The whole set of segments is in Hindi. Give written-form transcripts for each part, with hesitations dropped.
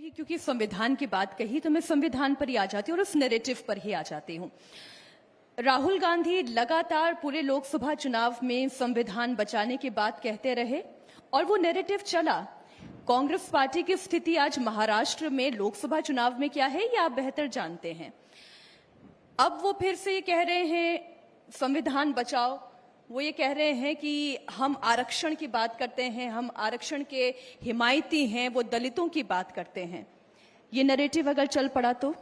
कि क्योंकि संविधान की बात कही तो मैं संविधान पर ही आ जाती हूँ और उस नैरेटिव पर ही आ जाती हूँ। राहुल गांधी लगातार पूरे लोकसभा चुनाव में संविधान बचाने की बात कहते रहे और वो नैरेटिव चला। कांग्रेस पार्टी की स्थिति आज महाराष्ट्र में लोकसभा चुनाव में क्या है ये आप बेहतर जानते हैं। अब वो फिर से कह रहे हैं संविधान बचाओ, वो ये कह रहे हैं कि हम आरक्षण की बात करते हैं, हम आरक्षण के हिमायती हैं, वो दलितों की बात करते हैं। ये नैरेटिव अगर चल पड़ा तो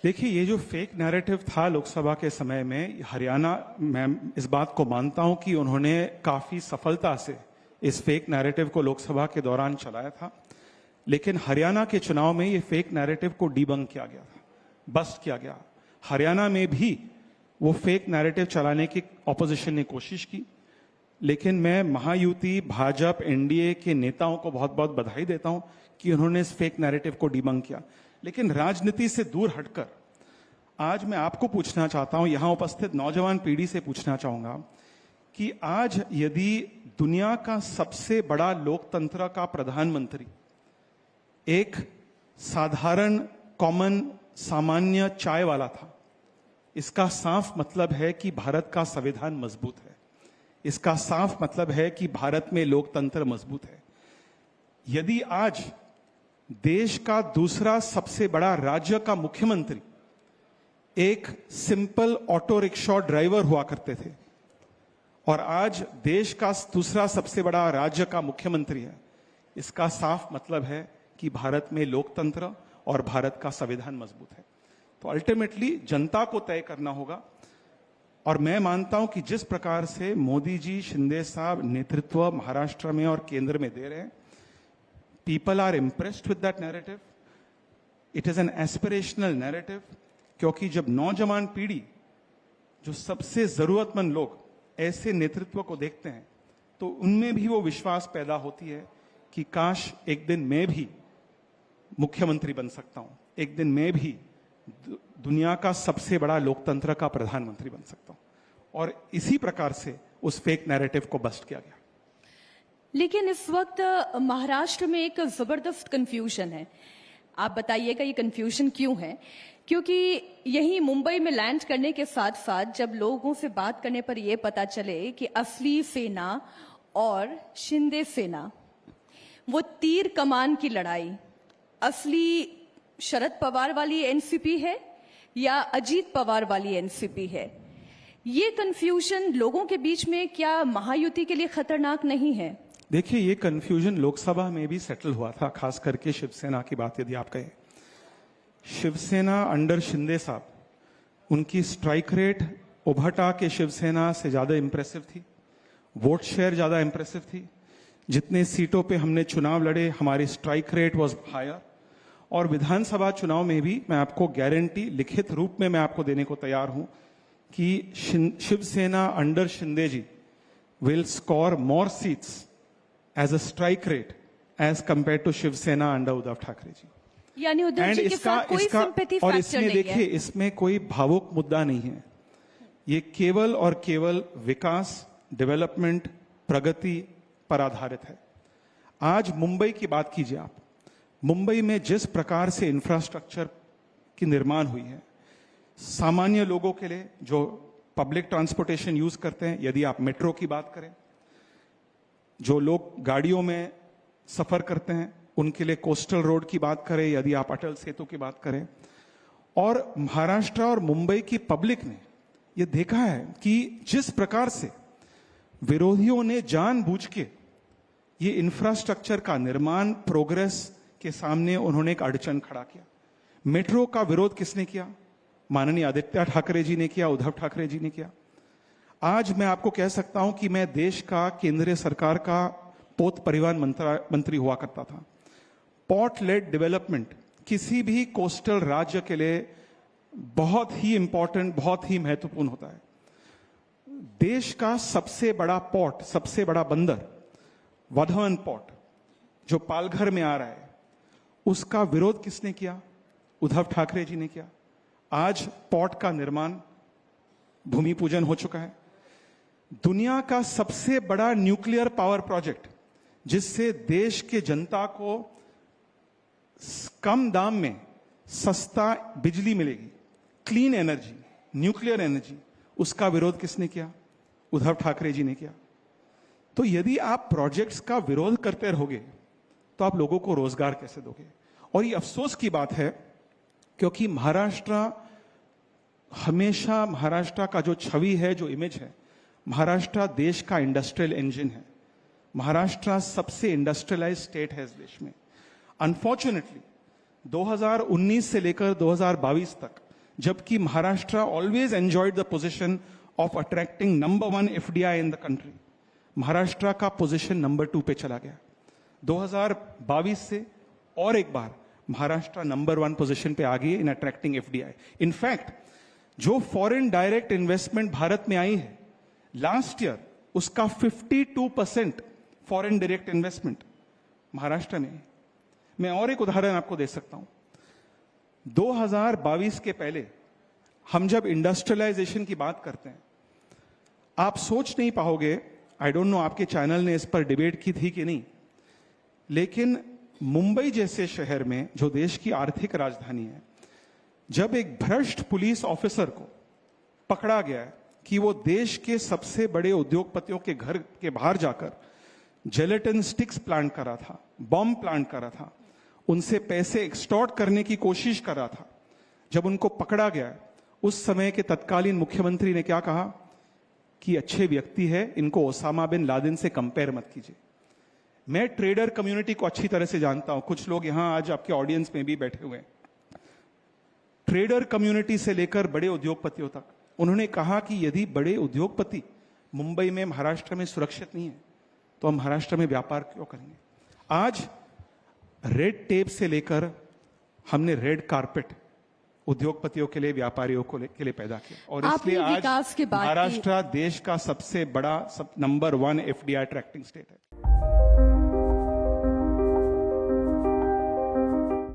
देखिए, ये जो फेक नैरेटिव था लोकसभा के समय में, हरियाणा, मैं इस बात को मानता हूं कि उन्होंने काफी सफलता से इस फेक नैरेटिव को लोकसभा के दौरान चलाया था। लेकिन हरियाणा के चुनाव में ये फेक नैरेटिव को डिबंक किया गया था, बस्ट किया गया। हरियाणा में भी वो फेक नैरेटिव चलाने की ऑपोजिशन ने कोशिश की, लेकिन मैं महायुति, भाजपा, एनडीए के नेताओं को बहुत बहुत बधाई देता हूं कि उन्होंने इस फेक नैरेटिव को डिबंक किया। लेकिन राजनीति से दूर हटकर आज मैं आपको पूछना चाहता हूं, यहां उपस्थित नौजवान पीढ़ी से पूछना चाहूंगा कि आज यदि दुनिया का सबसे बड़ा लोकतंत्र का प्रधानमंत्री एक साधारण कॉमन सामान्य चाय वाला था, इसका साफ मतलब है कि भारत का संविधान मजबूत है। इसका साफ मतलब है कि भारत में लोकतंत्र मजबूत है। यदि आज देश का दूसरा सबसे बड़ा राज्य का मुख्यमंत्री एक सिंपल ऑटो रिक्शा ड्राइवर हुआ करते थे और आज देश का दूसरा सबसे बड़ा राज्य का मुख्यमंत्री है, इसका साफ मतलब है कि भारत में लोकतंत्र और भारत का संविधान मजबूत है। तो अल्टीमेटली जनता को तय करना होगा। और मैं मानता हूं कि जिस प्रकार से मोदी जी, शिंदे साहब नेतृत्व महाराष्ट्र में और केंद्र में दे रहे हैं, people are impressed with that narrative. It is an aspirational narrative, क्योंकि जब नौजवान पीढ़ी, जो सबसे जरूरतमंद लोग ऐसे नेतृत्व को देखते हैं, तो उनमें भी वो विश्वास पैदा होती है कि काश एक दिन मैं भी मुख्यमंत्री बन सकता हूं, एक दिन मैं भी दुनिया का सबसे बड़ा लोकतंत्र का प्रधानमंत्री बन सकता हूं। और इसी प्रकार से उस फेक नैरेटिव को बस्ट किया गया। लेकिन इस वक्त महाराष्ट्र में एक जबरदस्त कंफ्यूजन है। आप बताइएगा ये कंफ्यूजन क्यों है? क्योंकि यही मुंबई में लैंड करने के साथ साथ जब लोगों से बात करने पर यह पता चले कि असली सेना और शिंदे सेना, वो तीर कमान की लड़ाई असली शरद पवार वाली एनसीपी है या अजीत पवार वाली एनसीपी है, ये कंफ्यूजन लोगों के बीच में क्या महायुति के लिए खतरनाक नहीं है? देखिए, ये कंफ्यूजन लोकसभा में भी सेटल हुआ था, खास करके शिवसेना की बात यदि आप कहें। शिवसेना अंडर शिंदे साहब, उनकी स्ट्राइक रेट उभटा के शिवसेना से ज्यादा इंप्रेसिव थी, वोट शेयर ज्यादा इंप्रेसिव थी। जितने सीटों पे हमने चुनाव लड़े, हमारी स्ट्राइक रेट वॉज हायर। और विधानसभा चुनाव में भी मैं आपको गारंटी लिखित रूप में मैं आपको देने को तैयार हूं कि Shiv Sena under Shinde ji will score more seats as a strike rate as compared to Shiv Sena under Uddhav Thackeray ji. यानी उद्धव जी के साथ कोई सिंपैथी फैक्टर नहीं है। और इसमें देखिए, इसमें कोई भावुक मुद्दा नहीं है। ये केवल और केवल विकास, डेवलपमेंट, प्रगति पर आधारित है। आज मुंबई की बात कीजिए आप, मुंबई में जिस प्रकार से इंफ्रास्ट्रक्चर की निर्माण हुई है, सामान्य लोगों के लिए जो पब्लिक ट्रांसपोर्टेशन यूज करते हैं, यदि आप मेट्रो की बात करें, जो लोग गाड़ियों में सफर करते हैं उनके लिए कोस्टल रोड की बात करें, यदि आप अटल सेतु की बात करें, और महाराष्ट्र और मुंबई की पब्लिक ने यह देखा है कि जिस प्रकार से विरोधियों ने जानबूझ के ये इंफ्रास्ट्रक्चर का निर्माण, प्रोग्रेस के सामने उन्होंने एक अड़चन खड़ा किया। मेट्रो का विरोध किसने किया? माननीय आदित्य ठाकरे जी ने किया, उद्धव ठाकरे जी ने किया। आज मैं आपको कह सकता हूं कि मैं देश का, केंद्रीय सरकार का पोत परिवहन मंत्री हुआ करता था। पोर्ट लेड डेवलपमेंट किसी भी कोस्टल राज्य के लिए बहुत ही इंपॉर्टेंट, बहुत ही महत्वपूर्ण होता है। देश का सबसे बड़ा पोर्ट, सबसे बड़ा बंदर वधवन पोर्ट, जो पालघर में आ रहा है, उसका विरोध किसने किया? उद्धव ठाकरे जी ने किया। आज पोर्ट का निर्माण, भूमि पूजन हो चुका है। दुनिया का सबसे बड़ा न्यूक्लियर पावर प्रोजेक्ट, जिससे देश के जनता को कम दाम में सस्ता बिजली मिलेगी, क्लीन एनर्जी, न्यूक्लियर एनर्जी, उसका विरोध किसने किया? उद्धव ठाकरे जी ने किया। तो यदि आप प्रोजेक्ट्स का विरोध करते रहोगे तो आप लोगों को रोजगार कैसे दोगे? और ये अफसोस की बात है क्योंकि महाराष्ट्र का जो छवि है, जो इमेज है, महाराष्ट्र देश का इंडस्ट्रियल इंजन है। महाराष्ट्र सबसे इंडस्ट्रियलाइज स्टेट है इस देश में। अनफॉर्चुनेटली 2019 से लेकर 2022 तक, जबकि Maharashtra always enjoyed the position of attracting number 1 FDI in the country, Maharashtra का पोजीशन नंबर 2 पे चला गया। 2022 से और एक बार महाराष्ट्र नंबर 1 पोजीशन पे आ गई इन अट्रैक्टिंग एफडीआई। इनफैक्ट जो फॉरेन डायरेक्ट इन्वेस्टमेंट भारत में आई है, लास्ट ईयर उसका 52% फॉरेन डायरेक्ट इन्वेस्टमेंट महाराष्ट्र में है। मैं और एक उदाहरण आपको दे सकता हूं। 2022 के पहले हम जब इंडस्ट्रियलाइजेशन की बात करते हैं, आप सोच नहीं पाओगे, आई डोंट नो आपके चैनल ने इस पर डिबेट की थी कि नहीं, लेकिन मुंबई जैसे शहर में, जो देश की आर्थिक राजधानी है, जब एक भ्रष्ट पुलिस ऑफिसर को पकड़ा गया है कि वो देश के सबसे बड़े उद्योगपतियों के घर के बाहर जाकर जेलेटिन स्टिक्स प्लांट कर रहा था, बॉम्ब प्लांट कर रहा था, उनसे पैसे एक्सटॉर्ट करने की कोशिश कर रहा था, जब उनको पकड़ा गया, उस समय के तत्कालीन मुख्यमंत्री ने क्या कहा कि अच्छे व्यक्ति है, इनको ओसामा बिन लादेन से कंपेयर मत कीजिए। मैं ट्रेडर कम्युनिटी को अच्छी तरह से जानता हूं, कुछ लोग यहां आज आपके ऑडियंस में भी बैठे हुए हैं। ट्रेडर कम्युनिटी से लेकर बड़े उद्योगपतियों तक उन्होंने कहा कि यदि बड़े उद्योगपति मुंबई में, महाराष्ट्र में सुरक्षित नहीं है तो हम महाराष्ट्र में व्यापार क्यों करेंगे? आज रेड टेप से लेकर हमने रेड कारपेट उद्योगपतियों के लिए, व्यापारियों के लिए पैदा किया, और इसलिए आज महाराष्ट्र देश का सबसे बड़ा नंबर 1 एफडीआई अट्रैक्टिंग स्टेट है।